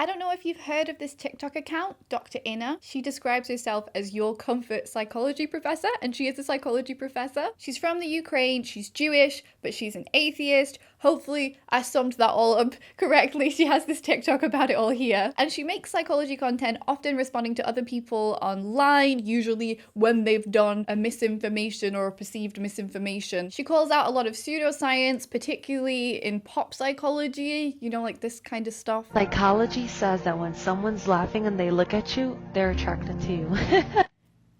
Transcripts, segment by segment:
I don't know if you've heard of this TikTok account, Dr. Inna. She describes herself as your comfort psychology professor, and she is a psychology professor. She's from the Ukraine, she's Jewish, but she's an atheist. Hopefully I summed that all up correctly. She has this TikTok about it all here. And she makes psychology content, often responding to other people online, usually when they've done a misinformation or a perceived misinformation. She calls out a lot of pseudoscience, particularly in pop psychology, you know, like this kind of stuff. Psychology says that when someone's laughing and they look at you, they're attracted to you.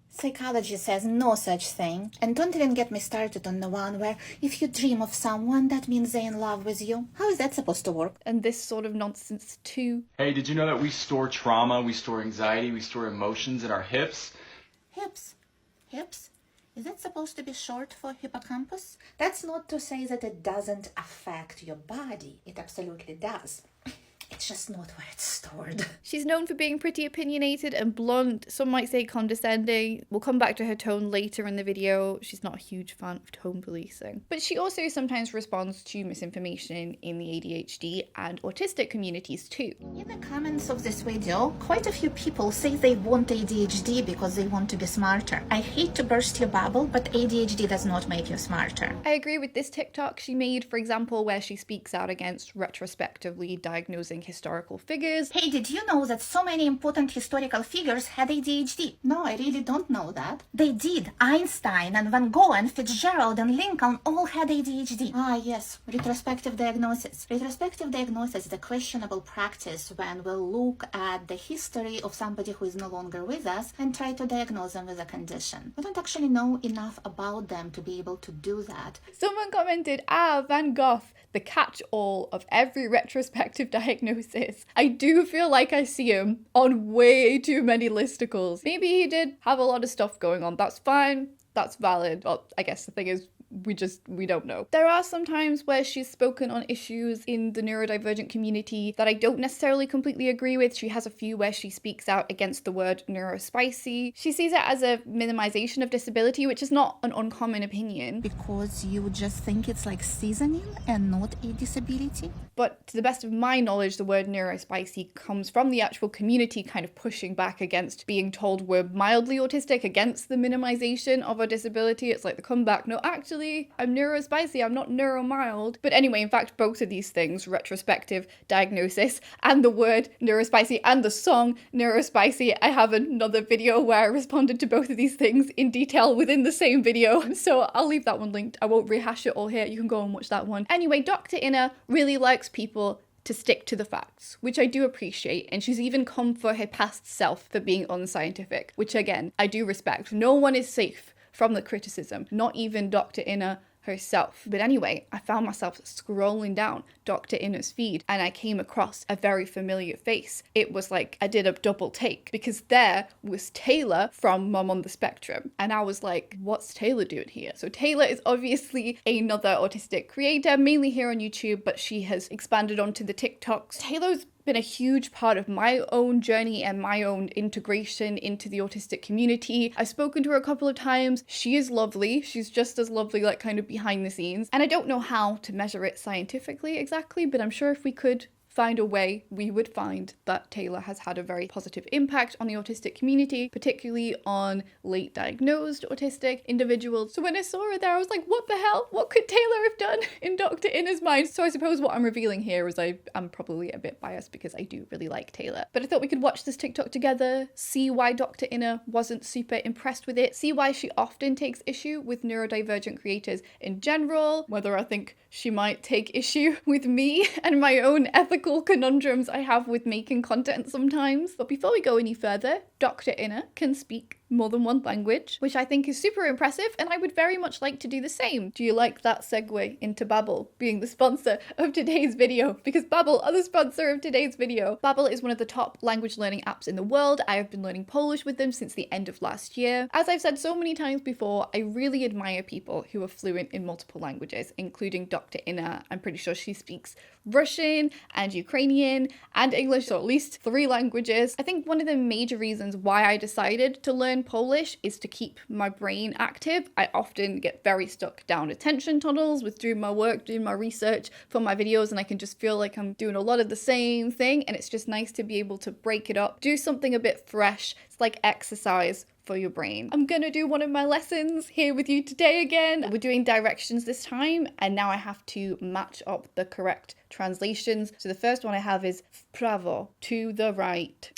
Psychology says no such thing. And don't even get me started on the one where if you dream of someone, that means they're in love with you. How is that supposed to work? And this sort of nonsense too. Hey, did you know that we store trauma, we store anxiety, we store emotions in our hips? Hips? Hips? Is that supposed to be short for hippocampus? That's not to say that it doesn't affect your body. It absolutely does. It's just not where it's stored. She's known for being pretty opinionated and blunt, some might say condescending. We'll come back to her tone later in the video. She's not a huge fan of tone policing. But she also sometimes responds to misinformation in the ADHD and autistic communities too. In the comments of this video, quite a few people say they want ADHD because they want to be smarter. I hate to burst your bubble, but ADHD does not make you smarter. I agree with this TikTok she made, for example, where she speaks out against retrospectively diagnosing historical figures. Hey, did you know that so many important historical figures had ADHD? No, I really don't know that. They did. Einstein and Van Gogh and Fitzgerald and Lincoln all had ADHD. Ah, yes, retrospective diagnosis. Retrospective diagnosis is a questionable practice when we look at the history of somebody who is no longer with us and try to diagnose them with a condition. We don't actually know enough about them to be able to do that. Someone commented, Van Gogh, the catch-all of every retrospective diagnosis. I do feel like I see him on way too many listicles. Maybe he did have a lot of stuff going on. That's fine. That's valid. Well, I guess the thing is, we don't know. There are some times where she's spoken on issues in the neurodivergent community that I don't necessarily completely agree with. She has a few where she speaks out against the word neurospicy. She sees it as a minimization of disability, which is not an uncommon opinion. Because you just think it's like seasoning and not a disability? But to the best of my knowledge, the word neurospicy comes from the actual community kind of pushing back against being told we're mildly autistic, against the minimization of our disability. It's like the comeback, no, actually, I'm neurospicy, I'm not neuromild. But anyway, in fact, both of these things, retrospective diagnosis and the word neurospicy and the song neurospicy, I have another video where I responded to both of these things in detail within the same video. So I'll leave that one linked. I won't rehash it all here. You can go and watch that one. Anyway, Dr. Inna really likes people to stick to the facts, which I do appreciate, and she's even come for her past self for being unscientific, which again, I do respect. No one is safe from the criticism, not even Dr. Inna herself. But anyway, I found myself scrolling down Dr. Inna's feed and I came across a very familiar face. It was like I did a double take because there was Taylor from Mom on the Spectrum. And I was like, what's Taylor doing here? So Taylor is obviously another autistic creator, mainly here on YouTube, but she has expanded onto the TikToks. Taylor's been a huge part of my own journey and my own integration into the autistic community. I've spoken to her a couple of times. She is lovely. She's just as lovely, like kind of behind the scenes. And I don't know how to measure it scientifically exactly, but I'm sure if we could find a way, we would find that Taylor has had a very positive impact on the autistic community, particularly on late diagnosed autistic individuals. So when I saw her there, I was like, what the hell? What could Taylor have done in Dr. Inna's mind? So I suppose what I'm revealing here is I'm probably a bit biased because I do really like Taylor. But I thought we could watch this TikTok together, see why Dr. Inna wasn't super impressed with it, see why she often takes issue with neurodivergent creators in general, whether I think she might take issue with me and my own ethical conundrums I have with making content sometimes. But before we go any further, Dr. Inna can speak more than one language, which I think is super impressive, and I would very much like to do the same. Do you like that segue into Babbel being the sponsor of today's video? Because Babbel are the sponsor of today's video. Babbel is one of the top language learning apps in the world. I have been learning Polish with them since the end of last year. As I've said so many times before, I really admire people who are fluent in multiple languages, including Dr. Inna. I'm pretty sure she speaks Russian and Ukrainian and English, so at least 3 languages. I think one of the major reasons why I decided to learn learn Polish is to keep my brain active. I often get very stuck down attention tunnels with doing my work, doing my research for my videos, and I can just feel like I'm doing a lot of the same thing, and it's just nice to be able to break it up, do something a bit fresh. It's like exercise for your brain. I'm gonna do one of my lessons here with you today again. We're doing directions this time, and now I have to match up the correct translations. So the first one I have is w prawo, to the right.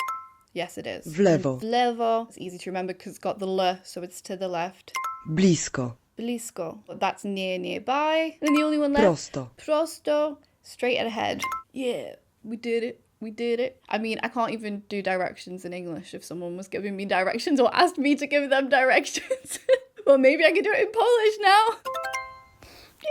Yes, it is. W lewo. W lewo. It's easy to remember because it's got the L, so it's to the left. Blisko. Blisko. That's near, nearby. And then the only one left. Prosto. Prosto. Straight ahead. Yeah, we did it. We did it. I mean, I can't even do directions in English if someone was giving me directions or asked me to give them directions. Well, maybe I could do it in Polish now. Yay!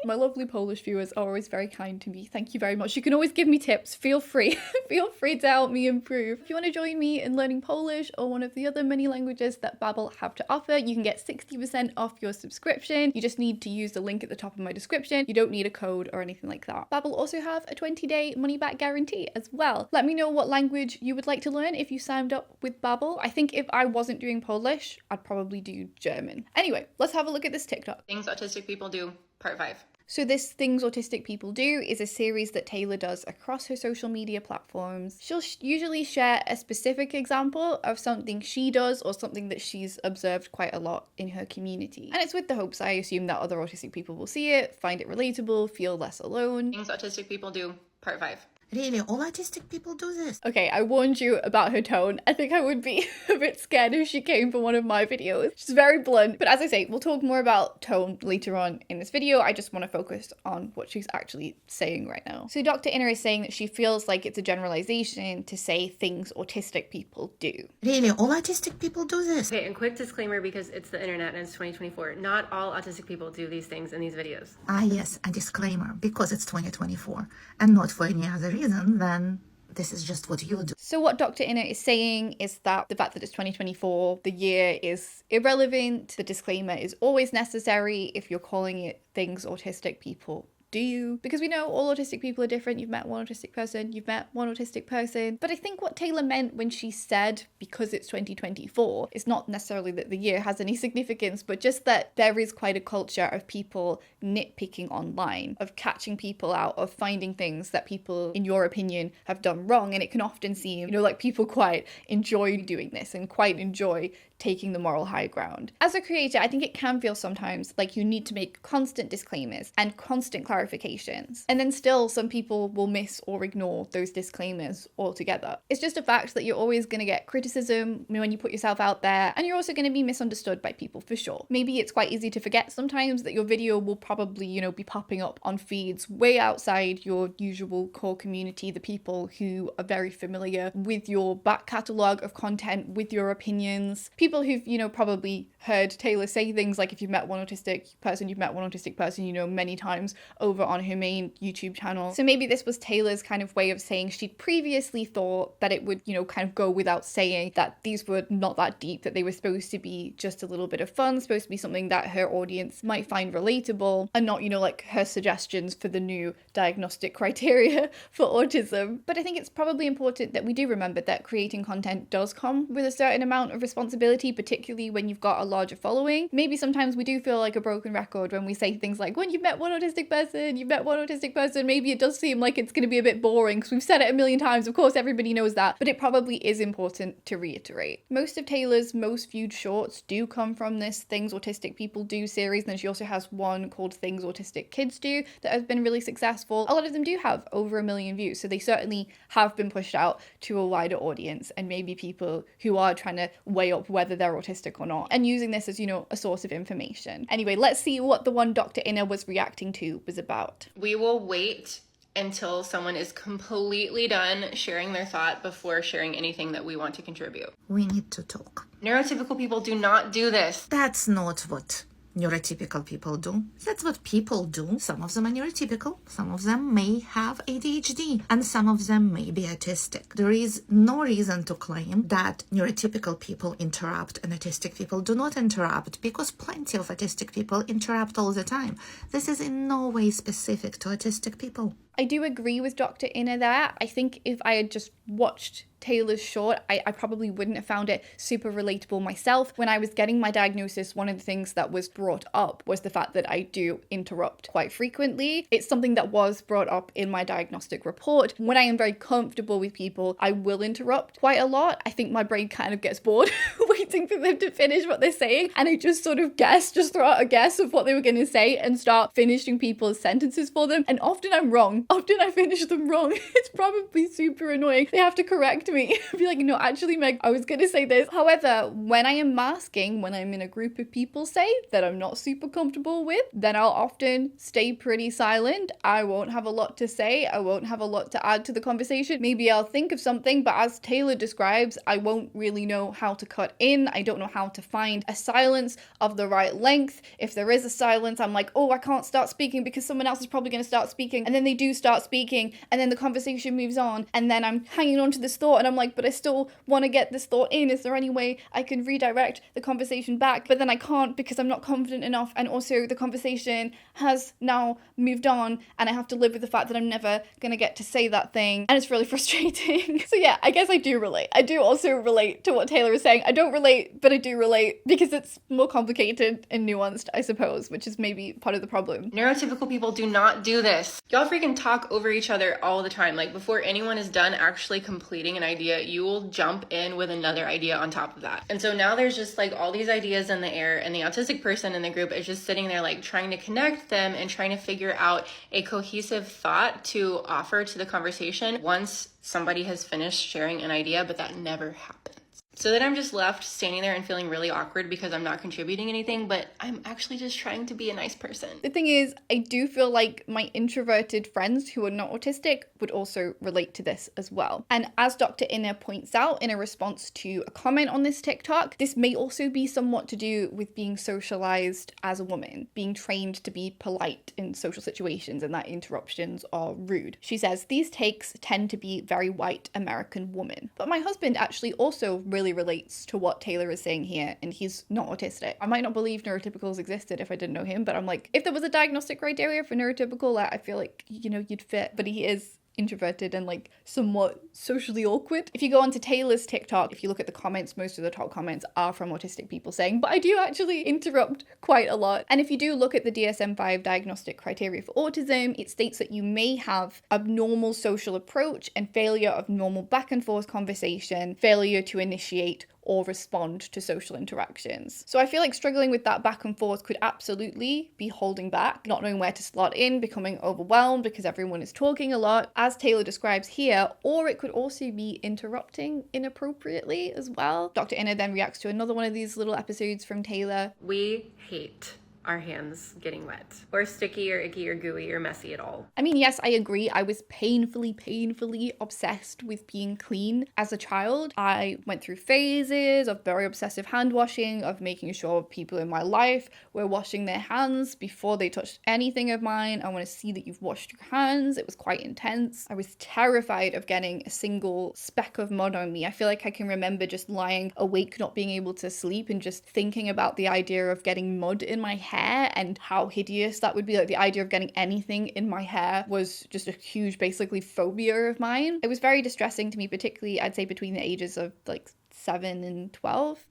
My lovely Polish viewers are always very kind to me. Thank you very much. You can always give me tips. Feel free. Feel free to help me improve. If you want to join me in learning Polish or one of the other many languages that Babbel have to offer, you can get 60% off your subscription. You just need to use the link at the top of my description. You don't need a code or anything like that. Babbel also have a 20-day money-back guarantee as well. Let me know what language you would like to learn if you signed up with Babbel. I think if I wasn't doing Polish, I'd probably do German. Anyway, let's have a look at this TikTok. Things autistic people do, part 5. So this Things Autistic People Do is a series that Taylor does across her social media platforms. She'll usually share a specific example of something she does or something that she's observed quite a lot in her community. And it's with the hopes, I assume, that other autistic people will see it, find it relatable, feel less alone. Things autistic people do, part 5. Really, all autistic people do this? Okay, I warned you about her tone. I think I would be a bit scared if she came for one of my videos. She's very blunt, but as I say, we'll talk more about tone later on in this video. I just want to focus on what she's actually saying right now. So Dr. Inner is saying that she feels like it's a generalization to say things autistic people do. Really, all autistic people do this? Okay, and quick disclaimer because it's the internet and it's 2024. Not all autistic people do these things in these videos. Ah, yes, a disclaimer, because it's 2024 and not for any other reason than this is just what you do. So what Dr. Inner is saying is that the fact that it's 2024, the year is irrelevant. The disclaimer is always necessary if you're calling it things autistic people do, because we know all autistic people are different. You've met one autistic person, you've met one autistic person. But I think what Taylor meant when she said because it's 2024 is not necessarily that the year has any significance, but just that there is quite a culture of people nitpicking online, of catching people out, of finding things that people, in your opinion, have done wrong. And it can often seem, like people quite enjoy doing this and quite enjoy taking the moral high ground. As a creator, I think it can feel sometimes like you need to make constant disclaimers and constant clarifications. And then still some people will miss or ignore those disclaimers altogether. It's just a fact that you're always going to get criticism when you put yourself out there, and you're also going to be misunderstood by people for sure. Maybe it's quite easy to forget sometimes that your video will probably, be popping up on feeds way outside your usual core community, the people who are very familiar with your back catalogue of content, with your opinions. People who've, probably heard Taylor say things like if you've met one autistic person, you've met one autistic person, many times over on her main YouTube channel. So maybe this was Taylor's kind of way of saying she'd previously thought that it would, kind of go without saying that these were not that deep, that they were supposed to be just a little bit of fun, supposed to be something that her audience might find relatable, and not, like her suggestions for the new diagnostic criteria for autism. But I think it's probably important that we do remember that creating content does come with a certain amount of responsibility, particularly when you've got a larger following. Maybe sometimes we do feel like a broken record when we say things like, when you've met one autistic person, maybe it does seem like it's going to be a bit boring because we've said it a million times. Of course, everybody knows that, but it probably is important to reiterate. Most of Taylor's most viewed shorts do come from this Things Autistic People Do series. And then she also has one called Things Autistic Kids Do that has been really successful. A lot of them do have over 1 million views, so they certainly have been pushed out to a wider audience, and maybe people who are trying to weigh up whether they're autistic or not, and using this as, a source of information. Anyway, let's see what the one Dr. Inner was reacting to was about. We will wait until someone is completely done sharing their thought before sharing anything that we want to contribute. We need to talk. Neurotypical people do not do this. That's not what neurotypical people do. That's what people do. Some of them are neurotypical, some of them may have ADHD, and some of them may be autistic. There is no reason to claim that neurotypical people interrupt and autistic people do not interrupt, because plenty of autistic people interrupt all the time. This is in no way specific to autistic people. I do agree with Dr. Inner there. I think if I had just watched Taylor's short, I probably wouldn't have found it super relatable myself. When I was getting my diagnosis, one of the things that was brought up was the fact that I do interrupt quite frequently. It's something that was brought up in my diagnostic report. When I am very comfortable with people, I will interrupt quite a lot. I think my brain kind of gets bored waiting for them to finish what they're saying, and I just sort of just throw out a guess of what they were going to say and start finishing people's sentences for them. And often I'm wrong. Often I finish them wrong. It's probably super annoying. They have to correct me. Be like, no, actually, Meg, I was gonna say this. However, when I am masking, when I'm in a group of people, say, that I'm not super comfortable with, then I'll often stay pretty silent. I won't have a lot to say. I won't have a lot to add to the conversation. Maybe I'll think of something, but as Taylor describes, I won't really know how to cut in. I don't know how to find a silence of the right length. If there is a silence, I'm like, oh, I can't start speaking because someone else is probably gonna start speaking. And then they do start speaking, and then the conversation moves on, and then I'm hanging on to this thought, and I'm like, but I still want to get this thought in. Is there any way I can redirect the conversation back? But then I can't because I'm not confident enough, and also the conversation has now moved on, and I have to live with the fact that I'm never gonna get to say that thing, and it's really frustrating. So yeah, I guess I do relate. I do also relate to what Taylor is saying. I don't relate, but I do relate because it's more complicated and nuanced, I suppose, which is maybe part of the problem. Neurotypical people do not do this. Y'all freaking talk over each other all the time. Like, before anyone is done actually completing an idea, you will jump in with another idea on top of that. And so now there's just like all these ideas in the air, and the autistic person in the group is just sitting there like trying to connect them and trying to figure out a cohesive thought to offer to the conversation once somebody has finished sharing an idea, but that never happens. So then I'm just left standing there and feeling really awkward because I'm not contributing anything, but I'm actually just trying to be a nice person. The thing is, I do feel like my introverted friends who are not autistic would also relate to this as well. And as Dr. Inner points out in a response to a comment on this TikTok, this may also be somewhat to do with being socialized as a woman, being trained to be polite in social situations and that interruptions are rude. She says, these takes tend to be very white American woman. But my husband actually also really relates to what Taylor is saying here, and he's not autistic. I might not believe neurotypicals existed if I didn't know him, but I'm like, if there was a diagnostic criteria for neurotypical, I feel like, you know, you'd fit. But he is introverted and like somewhat socially awkward. If you go onto Taylor's TikTok, if you look at the comments, most of the top comments are from autistic people saying, but I do actually interrupt quite a lot. And if you do look at the DSM-5 diagnostic criteria for autism, it states that you may have abnormal social approach and failure of normal back and forth conversation, failure to initiate or respond to social interactions. So I feel like struggling with that back and forth could absolutely be holding back, not knowing where to slot in, becoming overwhelmed because everyone is talking a lot, as Taylor describes here, or it could also be interrupting inappropriately as well. Dr. Inner then reacts to another one of these little episodes from Taylor. We hate our hands getting wet or sticky or icky or gooey or messy at all. I mean, yes, I agree. I was painfully obsessed with being clean as a child. I went through phases of very obsessive hand washing, of making sure people in my life were washing their hands before they touched anything of mine. I want to see that you've washed your hands. It was quite intense. I was terrified of getting a single speck of mud on me. I feel like I can remember just lying awake, not being able to sleep, and just thinking about the idea of getting mud in my hair and how hideous that would be. Like, the idea of getting anything in my hair was just a huge, basically, phobia of mine. It was very distressing to me, particularly, I'd say, between the ages of like 7 and 12.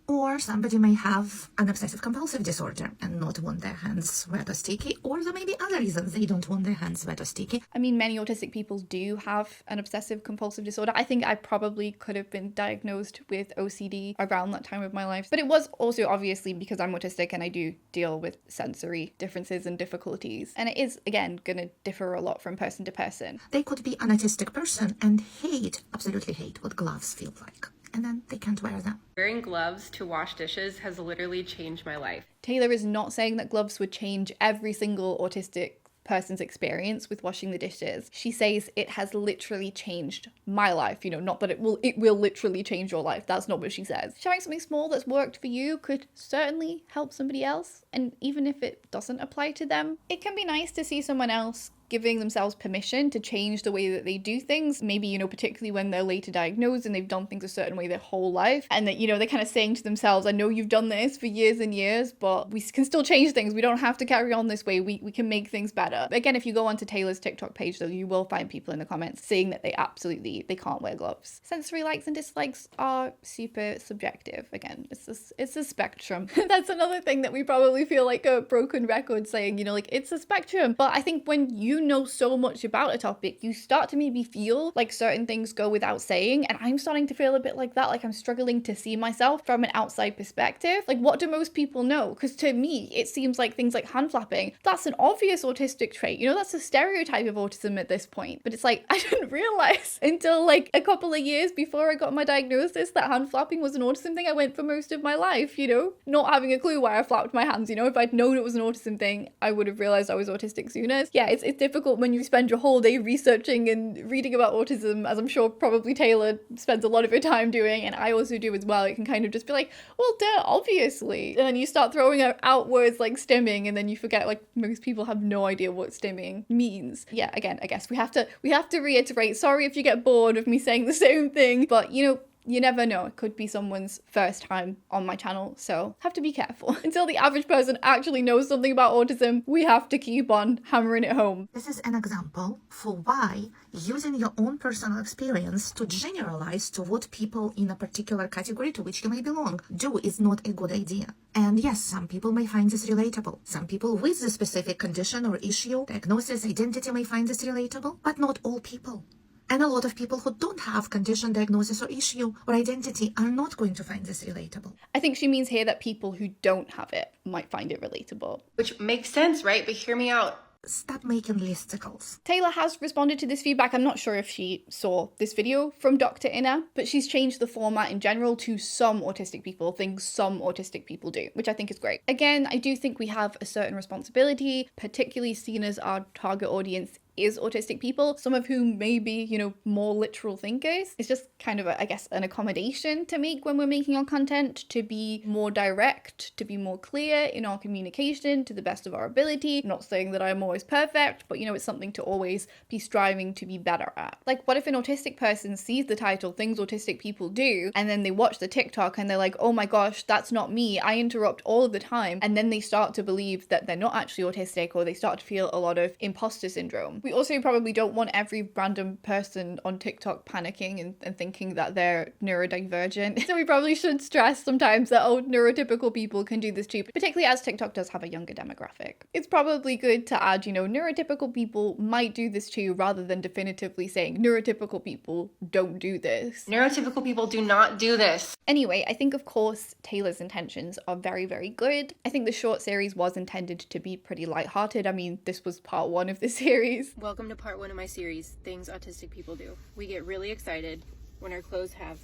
Or somebody may have an obsessive compulsive disorder and not want their hands wet or sticky, or there may be other reasons they don't want their hands wet or sticky. I mean, many autistic people do have an obsessive compulsive disorder. I think I probably could have been diagnosed with OCD around that time of my life. But it was also obviously because I'm autistic and I do deal with sensory differences and difficulties. And it is, again, going to differ a lot from person to person. They could be an autistic person and absolutely hate what gloves feel like. And then they can't wear them. Wearing gloves to wash dishes has literally changed my life. Taylor is not saying that gloves would change every single autistic person's experience with washing the dishes. She says it has literally changed my life. You know, not that it will literally change your life. That's not what she says. Sharing something small that's worked for you could certainly help somebody else. And even if it doesn't apply to them, it can be nice to see someone else giving themselves permission to change the way that they do things, maybe, you know, particularly when they're later diagnosed and they've done things a certain way their whole life, and that, you know, they're kind of saying to themselves, I know you've done this for years and years, but we can still change things. We don't have to carry on this way. We can make things better. Again, if you go onto Taylor's TikTok page, though, you will find people in the comments saying that they can't wear gloves. Sensory likes and dislikes are super subjective. Again, it's a spectrum. That's another thing that we probably feel like a broken record saying, you know, like, it's a spectrum. But I think when you know so much about a topic, you start to maybe feel like certain things go without saying, and I'm starting to feel a bit like that, like I'm struggling to see myself from an outside perspective. Like, what do most people know? Because to me, it seems like things like hand flapping, that's an obvious autistic trait, you know, that's a stereotype of autism at this point. But it's like, I didn't realize until like a couple of years before I got my diagnosis that hand flapping was an autism thing I went for most of my life, you know, not having a clue why I flapped my hands. You know, if I'd known it was an autism thing, I would have realized I was autistic sooner. Yeah, it's difficult when you spend your whole day researching and reading about autism, as I'm sure probably Taylor spends a lot of her time doing, and I also do as well. It can kind of just be like, well, duh, obviously. And then you start throwing out words like stimming, and then you forget, like, most people have no idea what stimming means. Yeah, again, I guess we have to reiterate, sorry if you get bored of me saying the same thing, but, you know, you never know. It could be someone's first time on my channel, so have to be careful. Until the average person actually knows something about autism, we have to keep on hammering it home. This is an example for why using your own personal experience to generalize to what people in a particular category to which you may belong do is not a good idea. And yes, some people may find this relatable. Some people with a specific condition or issue, diagnosis, identity may find this relatable, but not all people. And a lot of people who don't have condition, diagnosis, or issue or identity are not going to find this relatable. I think she means here that people who don't have it might find it relatable. Which makes sense, right? But hear me out. Stop making listicles. Taylor has responded to this feedback. I'm not sure if she saw this video from Dr. Inna, but she's changed the format in general to some autistic people, things some autistic people do, which I think is great. Again, I do think we have a certain responsibility, particularly seeing as our target audience is autistic people, some of whom may be, you know, more literal thinkers. It's just kind of, I guess, an accommodation to make when we're making our content, to be more direct, to be more clear in our communication to the best of our ability. I'm not saying that I'm always perfect, but, you know, it's something to always be striving to be better at. Like, what if an autistic person sees the title, Things Autistic People Do, and then they watch the TikTok and they're like, oh my gosh, that's not me, I interrupt all of the time, and then they start to believe that they're not actually autistic, or they start to feel a lot of imposter syndrome. We also probably don't want every random person on TikTok panicking and thinking that they're neurodivergent. So we probably should stress sometimes that, oh, neurotypical people can do this too, particularly as TikTok does have a younger demographic. It's probably good to add, you know, neurotypical people might do this too, rather than definitively saying neurotypical people don't do this. Neurotypical people do not do this. Anyway, I think, of course, Taylor's intentions are very, very good. I think the short series was intended to be pretty lighthearted. I mean, this was part 1 of the series. Welcome to part 1 of my series, Things Autistic People Do. We get really excited when our clothes have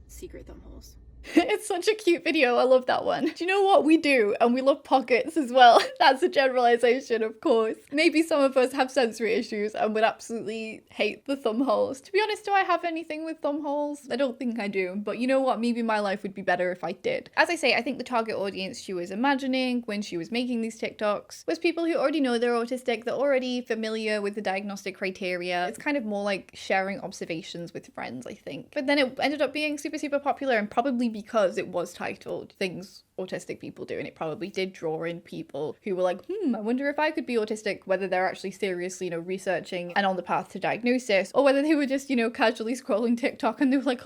secret thumb holes. It's such a cute video. I love that one. Do you know what we do? And we love pockets as well. That's a generalization, of course. Maybe some of us have sensory issues and would absolutely hate the thumb holes. To be honest, do I have anything with thumb holes? I don't think I do. But you know what? Maybe my life would be better if I did. As I say, I think the target audience she was imagining when she was making these TikToks was people who already know they're autistic, they're already familiar with the diagnostic criteria. It's kind of more like sharing observations with friends, I think. But then it ended up being super, super popular, and probably because it was titled Things Autistic People Do, and it probably did draw in people who were like, I wonder if I could be autistic, whether they're actually seriously, you know, researching and on the path to diagnosis, or whether they were just, you know, casually scrolling TikTok and they were like,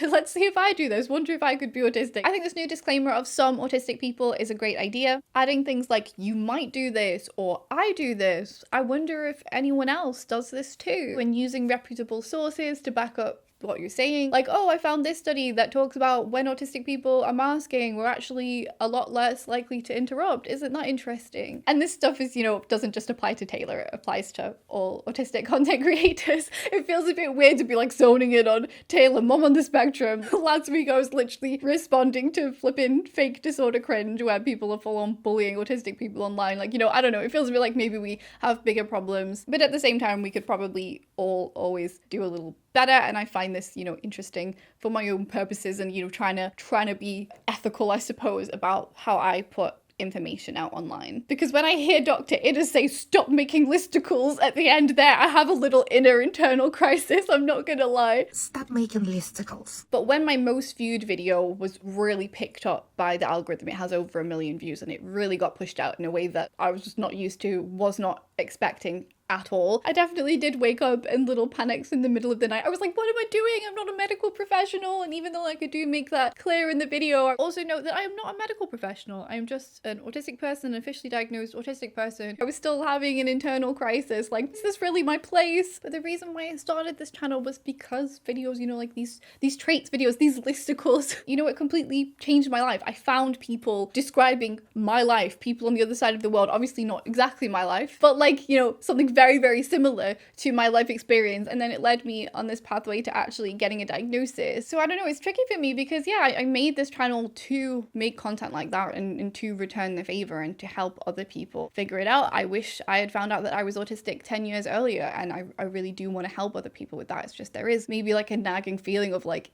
let's see if I do this, wonder if I could be autistic. I think this new disclaimer of some autistic people is a great idea. Adding things like, you might do this, or I do this, I wonder if anyone else does this too, and using reputable sources to back up what you're saying. Like, oh, I found this study that talks about when autistic people are masking, we're actually a lot less likely to interrupt. Isn't that interesting? And this stuff is, you know, doesn't just apply to Taylor, it applies to all autistic content creators. It feels a bit weird to be like zoning in on Taylor, mom on the spectrum. Last week I was literally responding to flipping fake disorder cringe where people are full on bullying autistic people online. Like, you know, I don't know, it feels a bit like maybe we have bigger problems, but at the same time we could probably all always do a little better. And I find this, you know, interesting for my own purposes, and, you know, trying to be ethical, I suppose, about how I put information out online. Because when I hear Dr. Inna say stop making listicles at the end there, I have a little inner internal crisis, I'm not gonna lie. Stop making listicles. But when my most viewed video was really picked up by the algorithm, it has over 1 million views, and it really got pushed out in a way that I was just not used to, was not expecting at all. I definitely did wake up in little panics in the middle of the night. I was like, what am I doing? I'm not a medical professional. And even though I could do make that clear in the video, I also note that I am not a medical professional. I am just an autistic person, an officially diagnosed autistic person. I was still having an internal crisis. Like, is this really my place? But the reason why I started this channel was because videos, you know, like these traits videos, these listicles, you know, it completely changed my life. I found people describing my life, people on the other side of the world, obviously not exactly my life, but like, you know, something very, very similar to my life experience. And then it led me on this pathway to actually getting a diagnosis. So I don't know, it's tricky for me because yeah, I made this channel to make content like that and to return the favor and to help other people figure it out. I wish I had found out that I was autistic 10 years earlier, and I really do want to help other people with that. It's just there is maybe like a nagging feeling of like,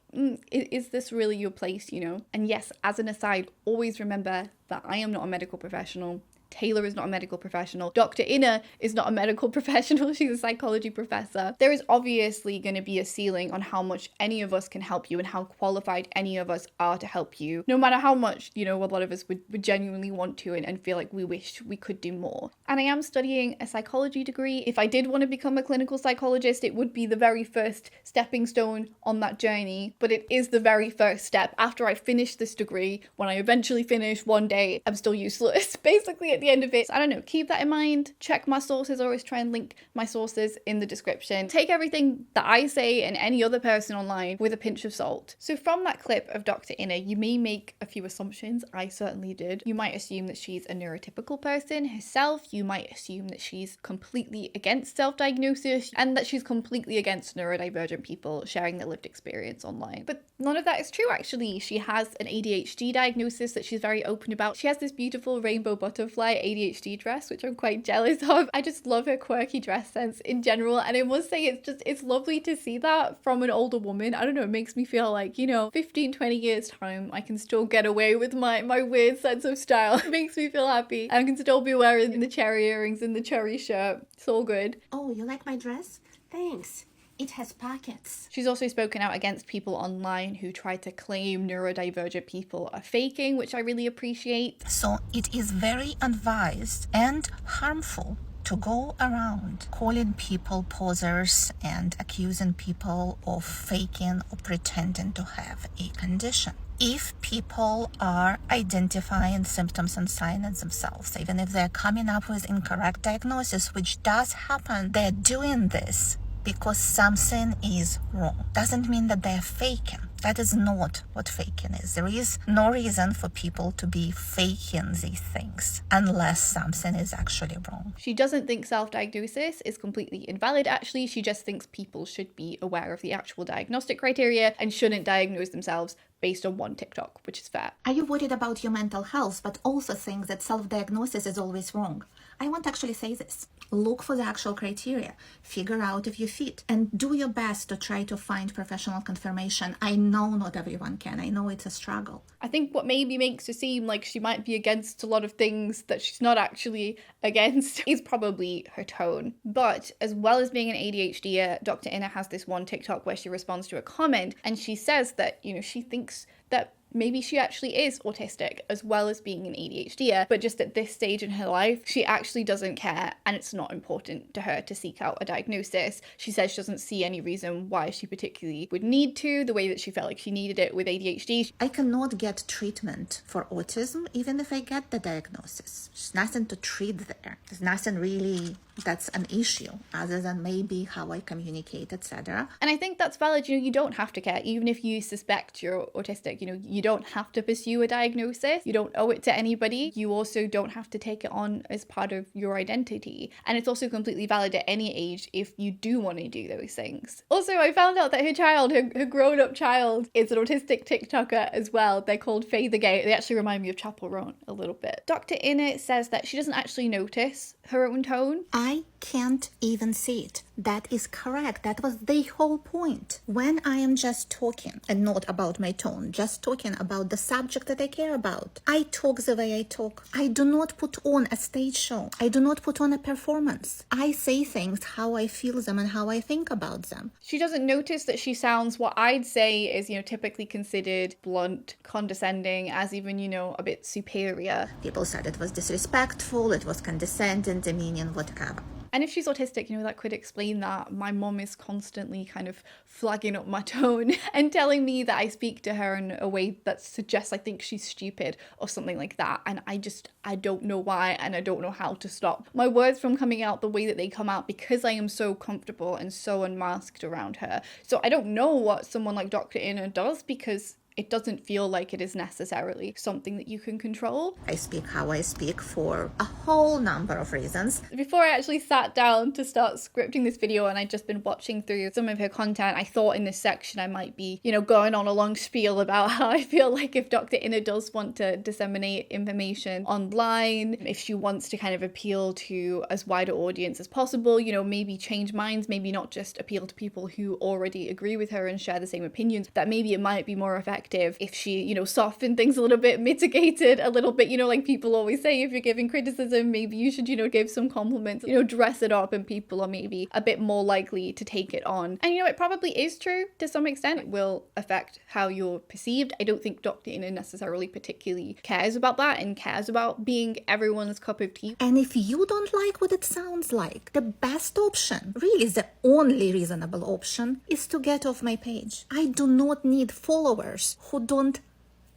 is this really your place, you know? And yes, as an aside, always remember that I am not a medical professional. Taylor is not a medical professional. Dr. Inna is not a medical professional. She's a psychology professor. There is obviously going to be a ceiling on how much any of us can help you and how qualified any of us are to help you, no matter how much, you know, a lot of us would genuinely want to and feel like we wish we could do more. And I am studying a psychology degree. If I did want to become a clinical psychologist, it would be the very first stepping stone on that journey, but it is the very first step. After I finish this degree, when I eventually finish one day, I'm still useless, basically at the end of it. So I don't know, keep that in mind. Check my sources. I always try and link my sources in the description. Take everything that I say and any other person online with a pinch of salt. So from that clip of Dr. Inna, you may make a few assumptions. I certainly did. You might assume that she's a neurotypical person herself. You might assume that she's completely against self-diagnosis and that she's completely against neurodivergent people sharing their lived experience online. But none of that is true, actually. She has an ADHD diagnosis that she's very open about. She has this beautiful rainbow butterfly ADHD dress, which I'm quite jealous of. I just love her quirky dress sense in general, and I must say it's lovely to see that from an older woman. I don't know, it makes me feel like, you know, 15-20 years time I can still get away with my weird sense of style. It makes me feel happy. I can still be wearing the cherry earrings and the cherry shirt. It's all good. Oh, you like my dress? Thanks. It has pockets. She's also spoken out against people online who try to claim neurodivergent people are faking, which I really appreciate. So it is very unwise and harmful to go around calling people posers and accusing people of faking or pretending to have a condition. If people are identifying symptoms and signs themselves, even if they're coming up with incorrect diagnosis, which does happen, they're doing this because something is wrong. Doesn't mean that they're faking. That is not what faking is. There is no reason for people to be faking these things unless something is actually wrong. She doesn't think self-diagnosis is completely invalid, actually. She just thinks people should be aware of the actual diagnostic criteria and shouldn't diagnose themselves based on one TikTok, which is fair. Are you worried about your mental health, but also think that self-diagnosis is always wrong? I won't actually say this. Look for the actual criteria, figure out if you fit, and do your best to try to find professional confirmation. I know not everyone can. I know it's a struggle. I think what maybe makes her seem like she might be against a lot of things that she's not actually against is probably her tone. But as well as being an ADHDer, Dr. Inna has this one TikTok where she responds to a comment and she says that, you know, she thinks that maybe she actually is autistic as well as being an ADHDer, but just at this stage in her life, she actually doesn't care and it's not important to her to seek out a diagnosis. She says she doesn't see any reason why she particularly would need to, the way that she felt like she needed it with ADHD. I cannot get treatment for autism even if I get the diagnosis. There's nothing to treat there. There's nothing really that's an issue other than maybe how I communicate, etc. And I think that's valid. You know, you don't have to care. Even if you suspect you're autistic, you know, you don't have to pursue a diagnosis. You don't owe it to anybody. You also don't have to take it on as part of your identity. And it's also completely valid at any age if you do want to do those things. Also, I found out that her child, her grown-up child, is an autistic TikToker as well. They're called Faye the Gay. They actually remind me of Chapel Roan a little bit. Dr. Inna says that she doesn't actually notice her own tone. I can't even see it. That is correct. That was the whole point. When I am just talking, and not about my tone, just talking about the subject that I care about, I talk the way I talk. I do not put on a stage show. I do not put on a performance. I say things how I feel them and how I think about them. She doesn't notice that she sounds what I'd say is, typically considered blunt, condescending, as even, a bit superior. People said it was disrespectful, it was condescending, demeaning, whatever. And if she's autistic, that could explain that. My mum is constantly kind of flagging up my tone and telling me that I speak to her in a way that suggests I think she's stupid or something like that. And I don't know why, and I don't know how to stop my words from coming out the way that they come out because I am so comfortable and so unmasked around her. So I don't know what someone like Dr. Inna does because it doesn't feel like it is necessarily something that you can control. I speak how I speak for a whole number of reasons. Before I actually sat down to start scripting this video and I'd just been watching through some of her content, I thought in this section I might be, going on a long spiel about how I feel like if Dr. Inna does want to disseminate information online, if she wants to kind of appeal to as wide an audience as possible, maybe change minds, maybe not just appeal to people who already agree with her and share the same opinions, that maybe it might be more effective if she, softened things a little bit, mitigated a little bit, like people always say, if you're giving criticism, maybe you should, give some compliments, dress it up, and people are maybe a bit more likely to take it on. And, it probably is true to some extent. It will affect how you're perceived. I don't think Dr. Inna necessarily particularly cares about that and cares about being everyone's cup of tea. And if you don't like what it sounds like, the best option, really the only reasonable option, is to get off my page. I do not need followers who don't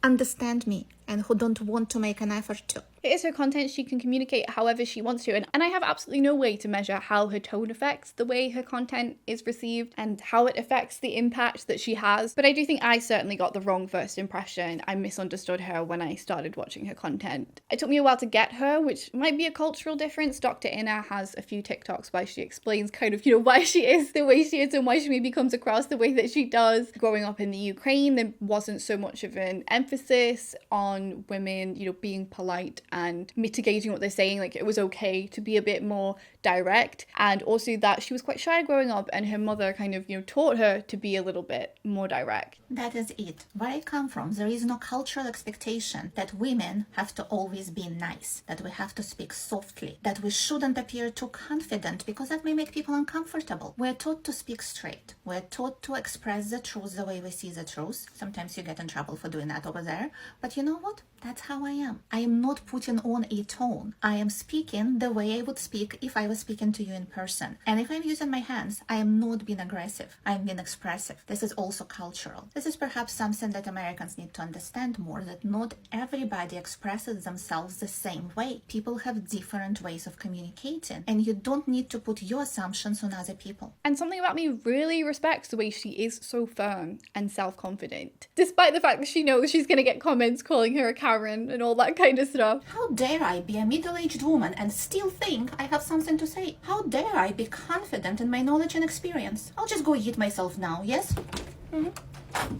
understand me and who don't want to make an effort to. It is her content. She can communicate however she wants to. And I have absolutely no way to measure how her tone affects the way her content is received and how it affects the impact that she has. But I do think I certainly got the wrong first impression. I misunderstood her when I started watching her content. It took me a while to get her, which might be a cultural difference. Dr. Inna has a few TikToks where she explains kind of, why she is the way she is and why she maybe comes across the way that she does. Growing up in the Ukraine, there wasn't so much of an emphasis on women, being polite and mitigating what they're saying. Like, it was okay to be a bit more direct, and also that she was quite shy growing up and her mother kind of taught her to be a little bit more direct. That is it. Where I come from, there is no cultural expectation that women have to always be nice, that we have to speak softly, that we shouldn't appear too confident because that may make people uncomfortable. We're taught to speak straight. We're taught to express the truth the way we see the truth. Sometimes you get in trouble for doing that over there, but you know what? That's how I am. I am not putting on a tone. I am speaking the way I would speak if I was speaking to you in person. And if I'm using my hands, I am not being aggressive. I am being expressive. This is also cultural. This is perhaps something that Americans need to understand more, that not everybody expresses themselves the same way. People have different ways of communicating, and you don't need to put your assumptions on other people. And something about me really respects the way she is so firm and self-confident, despite the fact that she knows she's going to get comments calling her a Karen and all that kind of stuff. How dare I be a middle-aged woman and still think I have something to say? How dare I be confident in my knowledge and experience? I'll just go eat myself now, yes?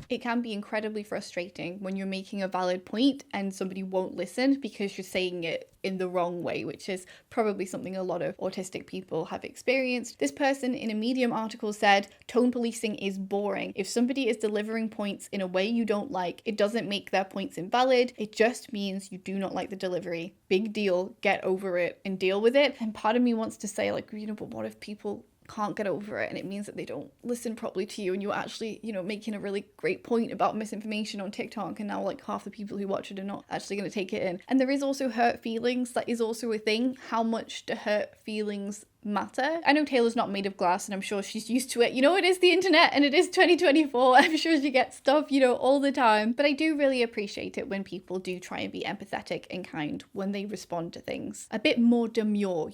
It can be incredibly frustrating when you're making a valid point and somebody won't listen because you're saying it in the wrong way, which is probably something a lot of autistic people have experienced. This person in a Medium article said, tone policing is boring. If somebody is delivering points in a way you don't like, it doesn't make their points invalid. It just means you do not like the delivery. Big deal. Get over it and deal with it. And part of me wants to say, like, but what if people can't get over it and it means that they don't listen properly to you and you're actually, making a really great point about misinformation on TikTok, and now like half the people who watch it are not actually going to take it in. And there is also hurt feelings. That is also a thing. How much do hurt feelings matter? I know Taylor's not made of glass and I'm sure she's used to it. It is the internet and it is 2024. I'm sure she gets stuff, all the time. But I do really appreciate it when people do try and be empathetic and kind when they respond to things. A bit more demure,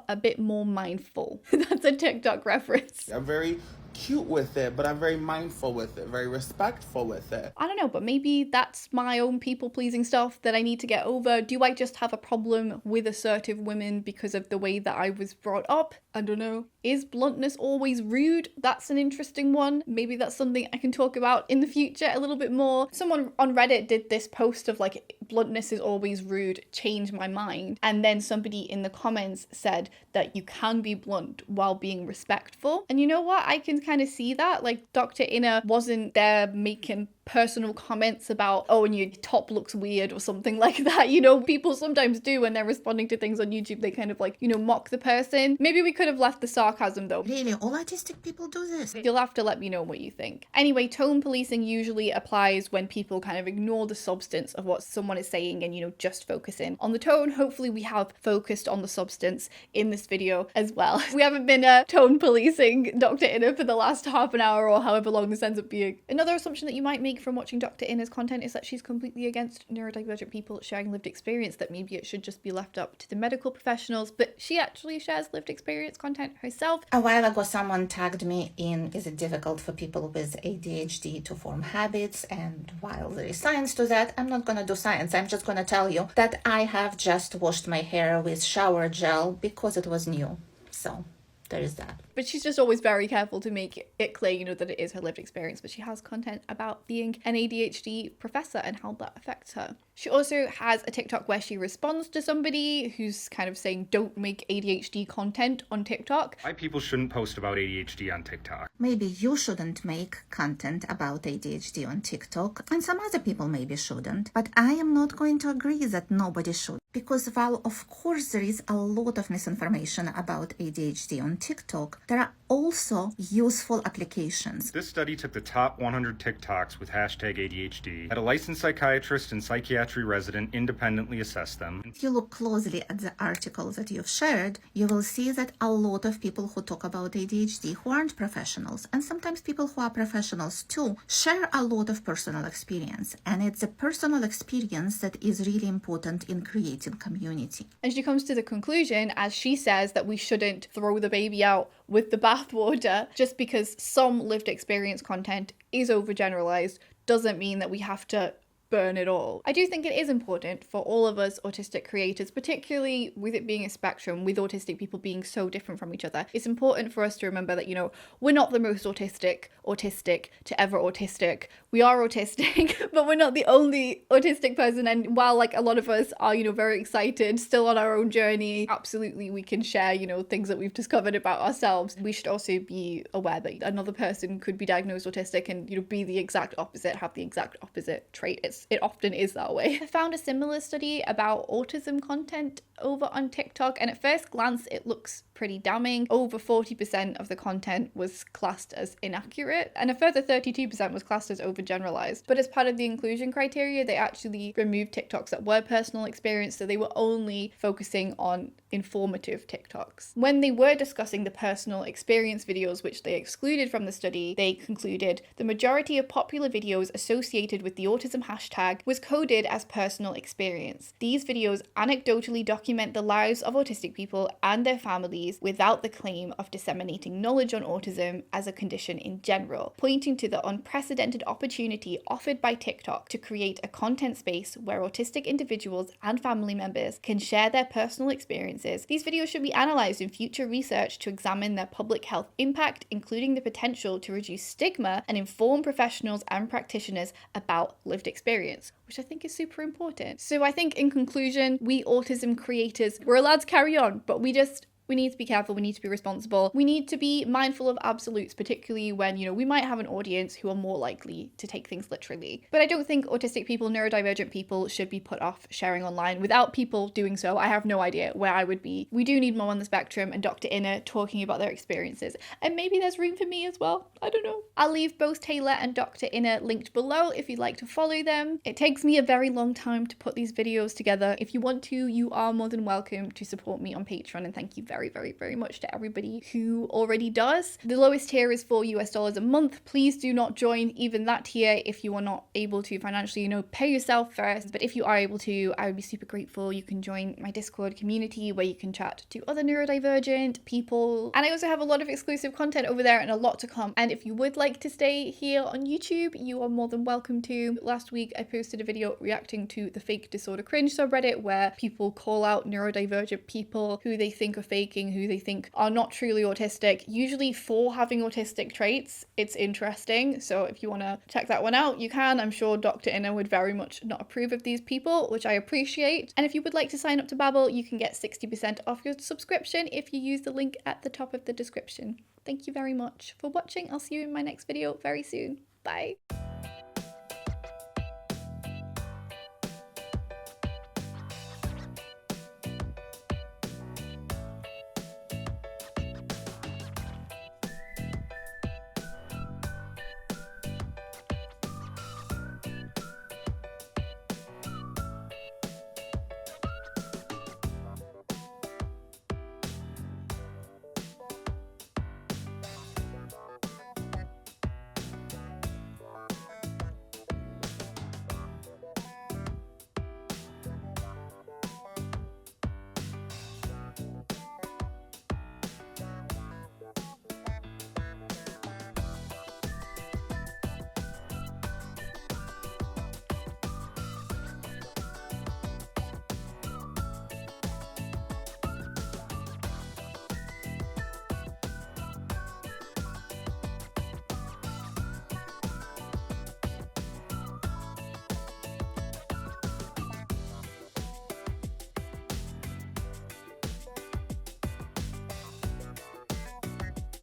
a bit more mindful. That's a TikTok reference. I'm very cute with it, but I'm very mindful with it, very respectful with it. I don't know, but maybe that's my own people-pleasing stuff that I need to get over. Do I just have a problem with assertive women because of the way that I was brought up? I don't know. Is bluntness always rude? That's an interesting one. Maybe that's something I can talk about in the future a little bit more. Someone on Reddit did this post of like bluntness is always rude, change my mind. And then somebody in the comments said that you can be blunt while being respectful. And you know what? I can kind of see that. Like, Dr. Inna wasn't there making personal comments about, oh, and your top looks weird or something like that. You know, people sometimes do when they're responding to things on YouTube, they kind of like, you know, mock the person. Maybe we could have left the sarcasm though. Really, all autistic people do this? You'll have to let me know what you think. Anyway, tone policing usually applies when people kind of ignore the substance of what someone is saying and, you know, just focusing on the tone. Hopefully we have focused on the substance in this video as well. We haven't been tone policing Dr. Inna for the last half an hour or however long this ends up being. Another assumption that you might make from watching Dr. Inna's content is that she's completely against neurodivergent people sharing lived experience, that maybe it should just be left up to the medical professionals, but she actually shares lived experience content herself. A while ago, someone tagged me in, is it difficult for people with ADHD to form habits? And while there is science to that, I'm not gonna do science. I'm just gonna tell you that I have just washed my hair with shower gel because it was new. So there is that. But she's just always very careful to make it clear, you know, that it is her lived experience, but she has content about being an ADHD professor and how that affects her. She also has a TikTok where she responds to somebody who's kind of saying, don't make ADHD content on TikTok. Why people shouldn't post about ADHD on TikTok. Maybe you shouldn't make content about ADHD on TikTok, and some other people maybe shouldn't, but I am not going to agree that nobody should. Because while of course there is a lot of misinformation about ADHD on TikTok, there are also useful applications. This study took the top 100 TikToks with hashtag ADHD, had a licensed psychiatrist and psychiatry resident independently assess them. If you look closely at the article that you've shared, you will see that a lot of people who talk about ADHD who aren't professionals, and sometimes people who are professionals too, share a lot of personal experience. And it's a personal experience that is really important in creating community. And she comes to the conclusion, as she says, that we shouldn't throw the baby out with the bathwater. Just because some lived experience content is overgeneralized doesn't mean that we have to burn it all. I do think it is important for all of us autistic creators, particularly with it being a spectrum, with autistic people being so different from each other. It's important for us to remember that, you know, we're not the most autistic to ever autistic. We are autistic, but we're not the only autistic person. And while like a lot of us are, you know, very excited, still on our own journey, absolutely we can share, you know, things that we've discovered about ourselves. We should also be aware that another person could be diagnosed autistic and, you know, be the exact opposite, have the exact opposite trait. It often is that way. I found a similar study about autism content over on TikTok, and at first glance it looks pretty damning. Over 40% of the content was classed as inaccurate, and a further 32% was classed as overgeneralized. But as part of the inclusion criteria, they actually removed TikToks that were personal experience, so they were only focusing on informative TikToks. When they were discussing the personal experience videos, which they excluded from the study, they concluded the majority of popular videos associated with the autism hashtag was coded as personal experience. These videos anecdotally document the lives of autistic people and their families without the claim of disseminating knowledge on autism as a condition in general, pointing to the unprecedented opportunity offered by TikTok to create a content space where autistic individuals and family members can share their personal experiences. These videos should be analysed in future research to examine their public health impact, including the potential to reduce stigma and inform professionals and practitioners about lived experience, which I think is super important. So I think in conclusion, we autism creators, we're allowed to carry on, but we need to be careful, we need to be responsible, we need to be mindful of absolutes, particularly when, you know, we might have an audience who are more likely to take things literally. But I don't think autistic people, neurodivergent people should be put off sharing online. Without people doing so, I have no idea where I would be. We do need more on the spectrum and Dr. Inna talking about their experiences. And maybe there's room for me as well. I don't know. I'll leave both Taylor and Dr. Inna linked below if you'd like to follow them. It takes me a very long time to put these videos together. If you want to, you are more than welcome to support me on Patreon, and thank you very, very much to everybody who already does. The lowest tier is $4 a month. Please do not join even that tier if you are not able to financially, you know, pay yourself first. But if you are able to, I would be super grateful. You can join my Discord community where you can chat to other neurodivergent people. And I also have a lot of exclusive content over there and a lot to come. And if you would like to stay here on YouTube, you are more than welcome to. Last week, I posted a video reacting to the fake disorder cringe subreddit where people call out neurodivergent people who they think are fake taking who they think are not truly autistic, usually for having autistic traits. It's interesting. So if you want to check that one out, you can. I'm sure Dr. Inner would very much not approve of these people, which I appreciate. And if you would like to sign up to Babbel, you can get 60% off your subscription if you use the link at the top of the description. Thank you very much for watching. I'll see you in my next video very soon. Bye.